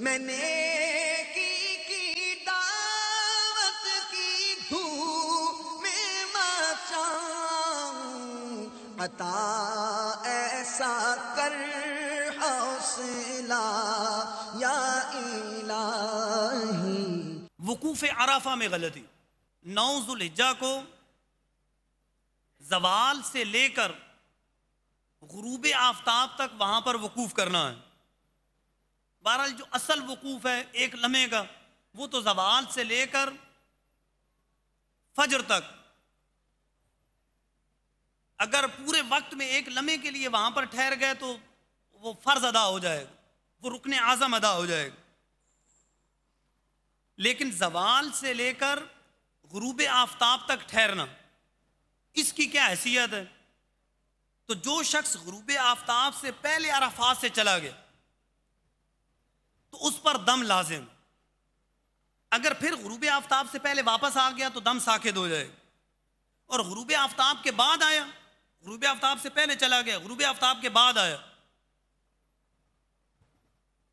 میں نیکی کی دعوت کی دھوم میں مچاؤں، عطا ایسا کر حوصلہ یا الہی۔ وقوف عرفہ میں غلطی، 9 ذوالحجہ کو زوال سے لے کر غروب آفتاب تک وہاں پر وقوف کرنا ہے۔ بہرحال جو اصل وقوف ہے ایک لمحے کا، وہ تو زوال سے لے کر فجر تک، اگر پورے وقت میں ایک لمحے کے لیے وہاں پر ٹھہر گئے تو وہ فرض ادا ہو جائے گا، وہ رکن اعظم ادا ہو جائے گا۔ لیکن زوال سے لے کر غروب آفتاب تک ٹھہرنا، اس کی کیا حیثیت ہے؟ تو جو شخص غروب آفتاب سے پہلے عرفات سے چلا گیا تو اس پر دم لازم، اگر پھر غروب آفتاب سے پہلے واپس آ گیا تو دم ساکت ہو جائے گا، اور غروب آفتاب کے بعد آیا، غروب آفتاب سے پہلے چلا گیا، غروب آفتاب کے بعد آیا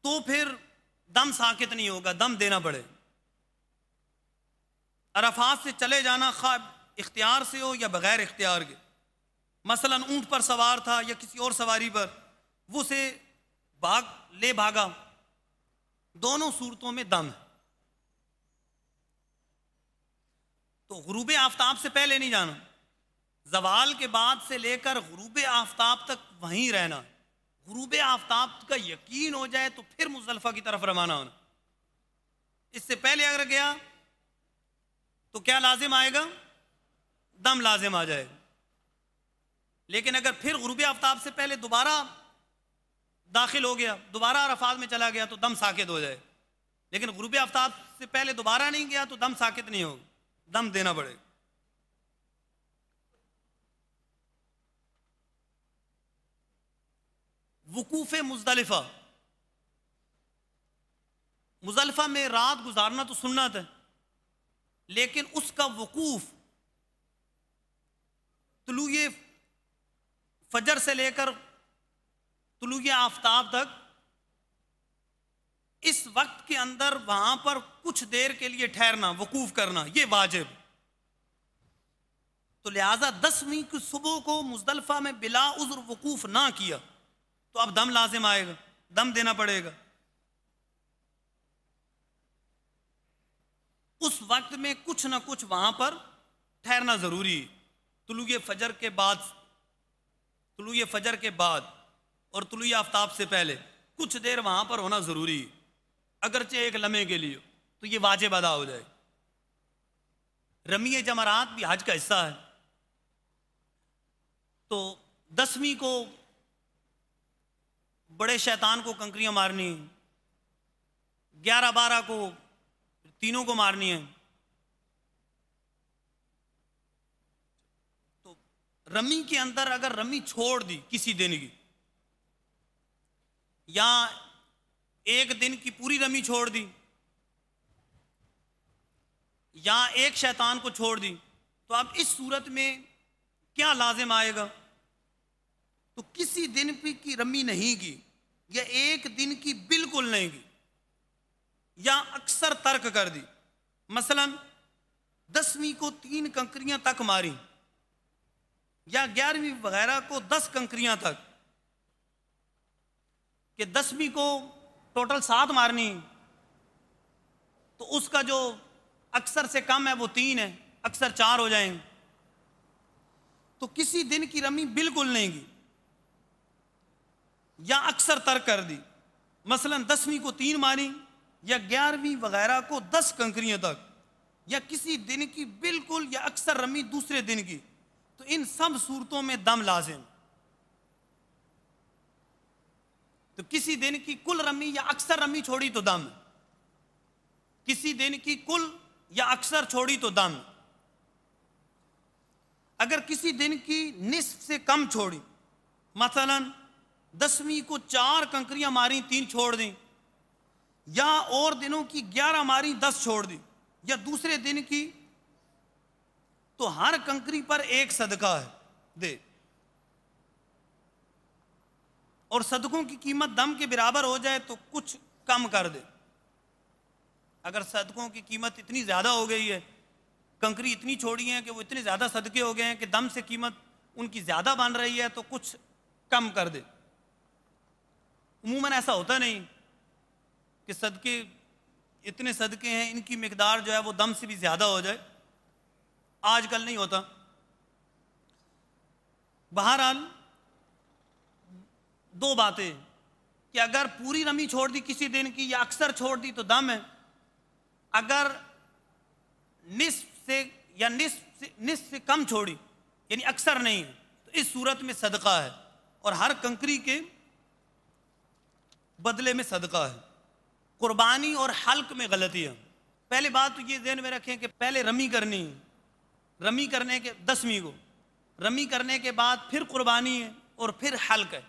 تو پھر دم ساکت نہیں ہوگا، دم دینا پڑے۔ عرفات سے چلے جانا خواہ اختیار سے ہو یا بغیر اختیار کے، مثلا اونٹ پر سوار تھا یا کسی اور سواری پر، وہ سے بھاگا، دونوں صورتوں میں دم ہے۔ تو غروب آفتاب سے پہلے نہیں جانا، زوال کے بعد سے لے کر غروب آفتاب تک وہیں رہنا، غروب آفتاب کا یقین ہو جائے تو پھر مزدلفہ کی طرف روانہ ہونا۔ اس سے پہلے اگر گیا تو کیا لازم آئے گا؟ دم لازم آ جائے گا۔ لیکن اگر پھر غروب آفتاب سے پہلے دوبارہ داخل ہو گیا، دوبارہ عرفات میں چلا گیا تو دم ساکت ہو جائے، لیکن غروب آفتاب سے پہلے دوبارہ نہیں گیا تو دم ساکت نہیں ہوگا، دم دینا پڑے گا۔ وقوف مزدلفہ، مزدلفہ میں رات گزارنا تو سنت ہے، لیکن اس کا وقوف طلوع فجر سے لے کر طلوع آفتاب تک، اس وقت کے اندر وہاں پر کچھ دیر کے لیے ٹھہرنا، وقوف کرنا، یہ واجب۔ تو لہٰذا 10ویں کی صبح کو مزدلفہ میں بلا عذر وقوف نہ کیا تو اب دم لازم آئے گا، دم دینا پڑے گا۔ اس وقت میں کچھ نہ کچھ وہاں پر ٹھہرنا ضروری ہے، طلوع فجر کے بعد اور طلوع آفتاب سے پہلے کچھ دیر وہاں پر ہونا ضروری ہے، اگرچہ ایک لمحے کے لیے تو یہ واجب ادا ہو جائے۔ رمی جمرات بھی حج کا حصہ ہے، تو 10ویں کو بڑے شیطان کو کنکریاں مارنی، 11-12 کو تینوں کو مارنی ہے۔ تو رمی کے اندر اگر رمی چھوڑ دی کسی دن کی، یا ایک دن کی پوری رمی چھوڑ دی، یا ایک شیطان کو چھوڑ دی، تو اب اس صورت میں کیا لازم آئے گا؟ تو کسی دن کی رمی نہیں کی، یا ایک دن کی بالکل نہیں کی، یا اکثر ترک کر دی، مثلا 10ویں کو 3 کنکریاں تک ماری، یا 11ویں وغیرہ کو 10 کنکریاں تک، کہ 10ویں کو ٹوٹل 7 مارنی، تو اس کا جو اکثر سے کم ہے وہ 3 ہے، اکثر 4 ہو جائیں گے۔ تو کسی دن کی رمی بالکل نہیں کی یا اکثر ترک کر دی، مثلا 10ویں کو 3 ماری یا 11ویں وغیرہ کو 10 کنکریاں تک، یا کسی دن کی بالکل یا اکثر رمی دوسرے دن کی، تو ان سب صورتوں میں دم لازم۔ تو کسی دن کی کل رمی یا اکثر رمی چھوڑی تو دم، کسی دن کی کل یا اکثر چھوڑی تو دم۔ اگر کسی دن کی نصف سے کم چھوڑی، مثلا 10ویں کو 4 کنکریاں ماری 3 چھوڑ دیں، یا اور دنوں کی 11 ماری 10 چھوڑ دی، یا دوسرے دن کی، تو ہر کنکری پر 1 صدقہ ہے دے، اور صدقوں کی قیمت دم کے برابر ہو جائے تو کچھ کم کر دے، اگر صدقوں کی قیمت اتنی زیادہ ہو گئی ہے، کنکری اتنی چھوڑی ہیں کہ وہ اتنے زیادہ صدقے ہو گئے ہیں کہ دم سے قیمت ان کی زیادہ بن رہی ہے، تو کچھ کم کر دے۔ عموماً ایسا ہوتا نہیں کہ صدقے اتنے صدقے ہیں ان کی مقدار جو ہے وہ دم سے بھی زیادہ ہو جائے، آج کل نہیں ہوتا۔ بہرحال دو باتیں کہ اگر پوری رمی چھوڑ دی کسی دن کی یا اکثر چھوڑ دی تو دم ہے، اگر نصف سے یا نصف سے کم چھوڑی یعنی اکثر نہیں تو اس صورت میں صدقہ ہے، اور ہر کنکری کے بدلے میں صدقہ ہے۔ قربانی اور حلق میں غلطی ہے۔ پہلے بات تو یہ ذہن میں رکھیں کہ پہلے رمی کرنی ہے، رمی کرنے کے 10ویں کو رمی کرنے کے بعد پھر قربانی ہے اور پھر حلق ہے،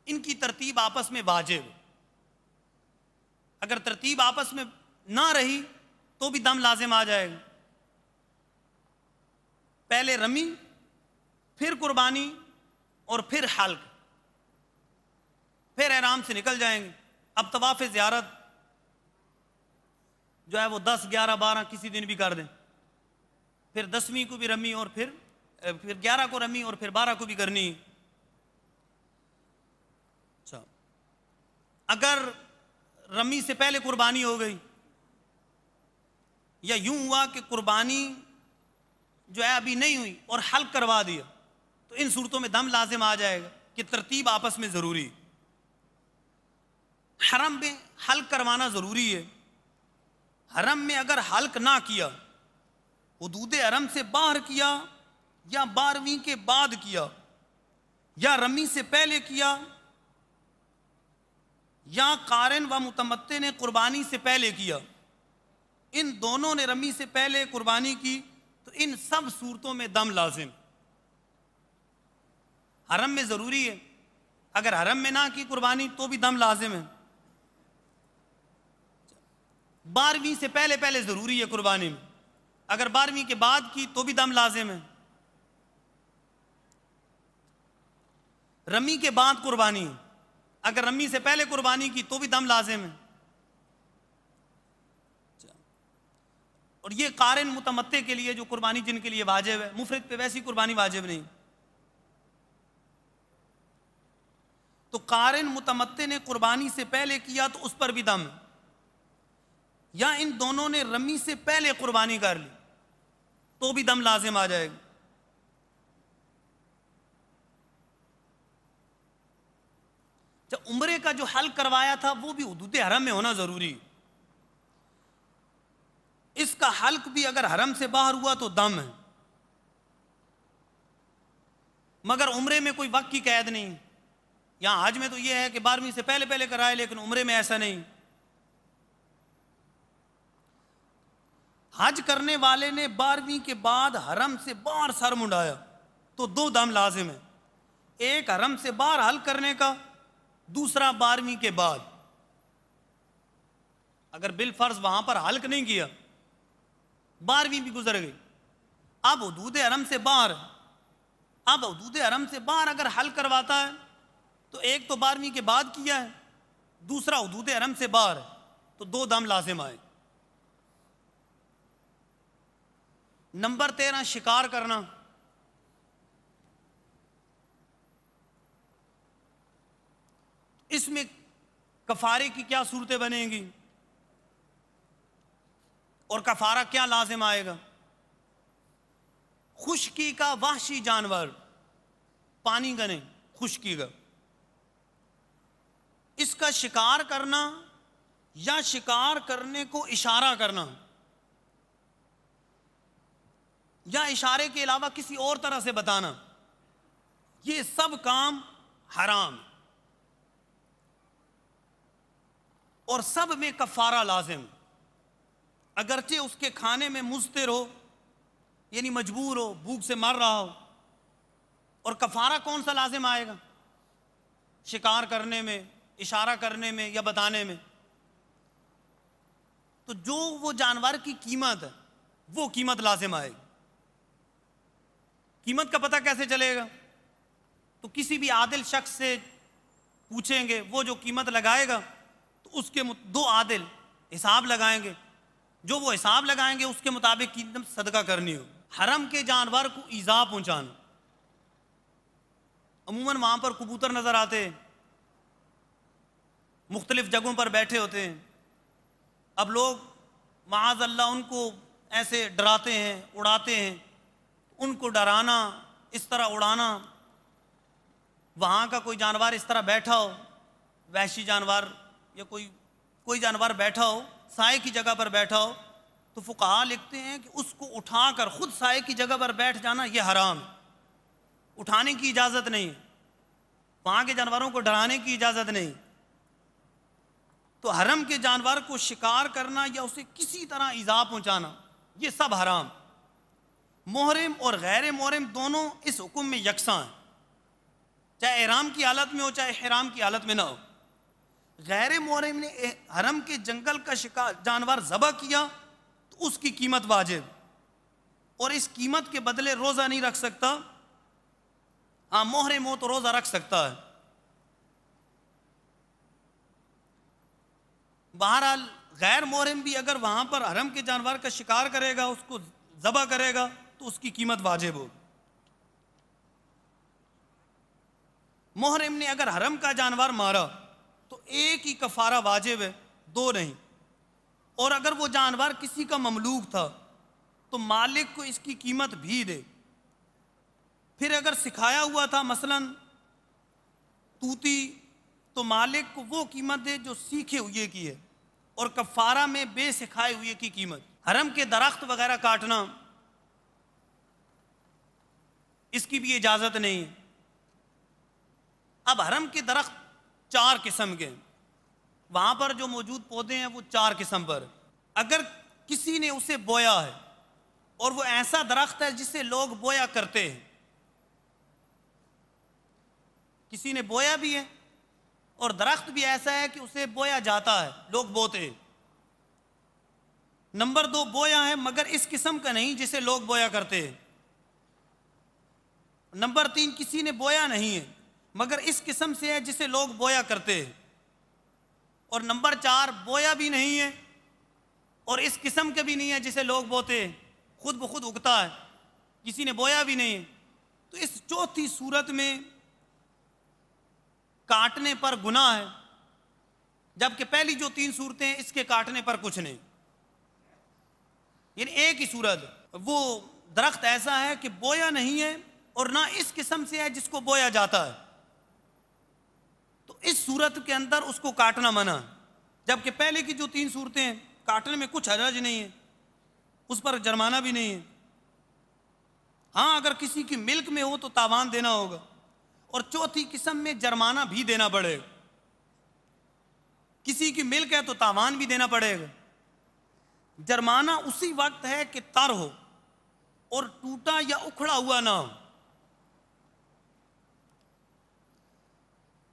ان کی ترتیب آپس میں واجب ہے۔ اگر ترتیب آپس میں نہ رہی تو بھی دم لازم آ جائے گا۔ پہلے رمی، پھر قربانی اور پھر حلق، پھر احرام سے نکل جائیں گے۔ اب طواف زیارت جو ہے وہ 10، 11، 12 کسی دن بھی کر دیں، پھر 10ویں کو بھی رمی اور پھر 11 کو رمی اور پھر 12 کو بھی کرنی۔ اچھا، اگر رمی سے پہلے قربانی ہو گئی یا یوں ہوا کہ قربانی جو ہے ابھی نہیں ہوئی اور حلق کروا دیا تو ان صورتوں میں دم لازم آ جائے گا کہ ترتیب آپس میں ضروری ہے۔ حرم میں حلق کروانا ضروری ہے۔ حرم میں اگر حلق نہ کیا، حدود حرم سے باہر کیا یا 12ویں کے بعد کیا یا رمی سے پہلے کیا یا قارن و متمتع نے قربانی سے پہلے کیا، ان دونوں نے رمی سے پہلے قربانی کی تو ان سب صورتوں میں دم لازم۔ حرم میں ضروری ہے، اگر حرم میں نہ کی قربانی تو بھی دم لازم ہے۔ 12ویں سے پہلے ضروری ہے قربانی میں، اگر 12ویں کے بعد کی تو بھی دم لازم ہے۔ رمی کے بعد قربانی، اگر رمی سے پہلے قربانی کی تو بھی دم لازم ہے۔ اور یہ قارن متمتع کے لیے جو قربانی جن کے لیے واجب ہے، مفرد پہ ویسی قربانی واجب نہیں۔ تو قارن متمتع نے قربانی سے پہلے کیا تو اس پر بھی دم ہے، یا ان دونوں نے رمی سے پہلے قربانی کر لی تو بھی دم لازم آ جائے گا۔ جب عمرے کا جو حلق کروایا تھا وہ بھی حدود حرم میں ہونا ضروری ہے، اس کا حلق بھی اگر حرم سے باہر ہوا تو دم ہے، مگر عمرے میں کوئی وقت کی قید نہیں۔ یہاں حج میں تو یہ ہے کہ 12ویں سے پہلے کرائے، لیکن عمرے میں ایسا نہیں۔ حج کرنے والے نے 12ویں کے بعد حرم سے باہر سر منڈایا تو 2 دم لازم ہے، ایک حرم سے باہر حلق کرنے کا، دوسرا 12ویں کے بعد۔ اگر بالفرض وہاں پر حلق نہیں کیا، 12ویں بھی گزر گئی، اب حدود حرم سے باہر، اب حدود حرم سے باہر اگر حلق کرواتا ہے تو ایک تو 12ویں کے بعد کیا ہے، دوسرا حدود حرم سے باہر ہے، تو 2 دم لازم آئے۔ نمبر 13، شکار کرنا۔ اس میں کفارے کی کیا صورتیں بنیں گی اور کفارہ کیا لازم آئے گا؟ خشکی کا وحشی جانور، پانی کا نہیں، خشکی کا، اس کا شکار کرنا یا شکار کرنے کو اشارہ کرنا یا اشارے کے علاوہ کسی اور طرح سے بتانا، یہ سب کام حرام ہے اور سب میں کفارہ لازم، اگرچہ اس کے کھانے میں مضطر ہو، یعنی مجبور ہو، بھوک سے مر رہا ہو۔ اور کفارہ کون سا لازم آئے گا؟ شکار کرنے میں، اشارہ کرنے میں یا بتانے میں۔ تو جو وہ جانور کی قیمت ہے وہ قیمت لازم آئے گی۔ قیمت کا پتہ کیسے چلے گا؟ تو کسی بھی عادل شخص سے پوچھیں گے، وہ جو قیمت لگائے گا تو اس کے 2 عادل حساب لگائیں گے جو وہ حساب لگائیں گے اس کے مطابق قیمت صدقہ کرنی ہو. حرم کے جانور کو ایذا پہنچانا، عموماً وہاں پر کبوتر نظر آتے ہیں، مختلف جگہوں پر بیٹھے ہوتے ہیں. اب لوگ معاذ اللہ ان کو ایسے ڈراتے ہیں، اڑاتے ہیں. ان کو ڈرانا، اس طرح اڑانا، وہاں کا کوئی جانور اس طرح بیٹھا ہو، وحشی جانور یا کوئی جانور بیٹھا ہو، سائے کی جگہ پر بیٹھا ہو، تو فقہاء لکھتے ہیں کہ اس کو اٹھا کر خود سائے کی جگہ پر بیٹھ جانا یہ حرام ہے. اٹھانے کی اجازت نہیں، وہاں کے جانوروں کو ڈرانے کی اجازت نہیں. تو حرم کے جانور کو شکار کرنا یا اسے کسی طرح ایذا پہنچانا یہ سب حرام. محرم اور غیر محرم دونوں اس حکم میں یکساں ہیں، چاہے احرام کی حالت میں ہو چاہے احرام کی حالت میں نہ ہو. غیر محرم نے حرم کے جنگل کا جانور ذبح کیا تو اس کی قیمت واجب، اور اس قیمت کے بدلے روزہ نہیں رکھ سکتا. ہاں محرم ہو تو روزہ رکھ سکتا ہے. بہرحال غیر محرم بھی اگر وہاں پر حرم کے جانور کا شکار کرے گا، اس کو ذبح کرے گا تو اس کی قیمت واجب ہوگی. محرم نے اگر حرم کا جانور مارا تو ایک ہی کفارہ واجب ہے، دو نہیں. اور اگر وہ جانور کسی کا مملوک تھا تو مالک کو اس کی قیمت بھی دے. پھر اگر سکھایا ہوا تھا مثلا طوطی تو مالک کو وہ قیمت دے جو سیکھے ہوئے کی ہے، اور کفارہ میں بے سکھائے ہوئے کی قیمت. حرم کے درخت وغیرہ کاٹنا اس کی بھی اجازت نہیں ہے. اب حرم کے درخت 4 قسم کے، وہاں پر جو موجود پودے ہیں وہ 4 قسم پر. اگر کسی نے اسے بویا ہے اور وہ ایسا درخت ہے جسے لوگ بویا کرتے ہیں، کسی نے بویا بھی ہے اور درخت بھی ایسا ہے کہ اسے بویا جاتا ہے، لوگ بوتے ہیں. نمبر 2 بویا ہے مگر اس قسم کا نہیں جسے لوگ بویا کرتے ہیں. نمبر 3 کسی نے بویا نہیں ہے مگر اس قسم سے ہے جسے لوگ بویا کرتے ہیں. اور نمبر 4 بویا بھی نہیں ہے اور اس قسم کا بھی نہیں ہے جسے لوگ بوتے ہیں، خود بخود اگتا ہے، کسی نے بویا بھی نہیں ہے. تو اس چوتھی صورت میں کاٹنے پر گناہ ہے، جبکہ پہلی جو 3 صورتیں ہیں اس کے کاٹنے پر کچھ نہیں. یعنی ایک ہی صورت، وہ درخت ایسا ہے کہ بویا نہیں ہے اور نہ اس قسم سے ہے جس کو بویا جاتا ہے، تو اس صورت کے اندر اس کو کاٹنا منع ہے. جبکہ پہلے کی جو 3 صورتیں ہیں کاٹنے میں کچھ حرج نہیں ہے، اس پر جرمانہ بھی نہیں ہے. ہاں اگر کسی کی ملک میں ہو تو تاوان دینا ہوگا، اور چوتھی قسم میں جرمانہ بھی دینا پڑے گا. کسی کی ملک ہے تو تاوان بھی دینا پڑے گا. جرمانہ اسی وقت ہے کہ تر ہو اور ٹوٹا یا اکھڑا ہوا نہ ہو.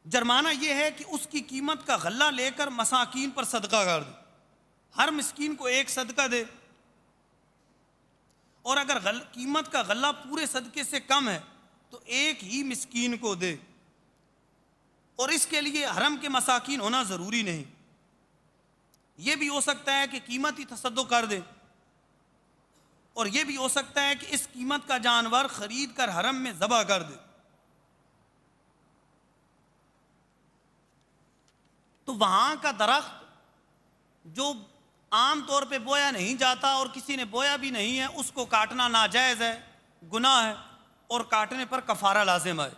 جرمانہ یہ ہے کہ اس کی قیمت کا غلہ لے کر مساکین پر صدقہ کر دے، ہر مسکین کو 1 صدقہ دے. اور اگر قیمت کا غلہ پورے صدقے سے کم ہے تو 1 ہی مسکین کو دے. اور اس کے لیے حرم کے مساکین ہونا ضروری نہیں، یہ بھی ہو سکتا ہے کہ قیمت ہی تصدق کر دے، اور یہ بھی ہو سکتا ہے کہ اس قیمت کا جانور خرید کر حرم میں ذبح کر دے. تو وہاں کا درخت جو عام طور پہ بویا نہیں جاتا اور کسی نے بویا بھی نہیں ہے، اس کو کاٹنا ناجائز ہے، گناہ ہے، اور کاٹنے پر کفارہ لازم ہے.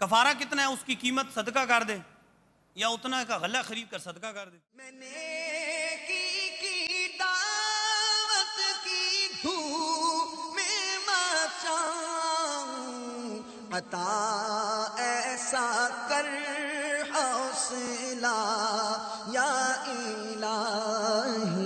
کفارہ کتنا ہے؟ اس کی قیمت صدقہ کر دے یا اتنا کا غلہ خرید کر صدقہ کر دے. میں نے کی دعوت کی دھوم میں مچاؤں، عطا ایسا کر حوصلہ یا الہی.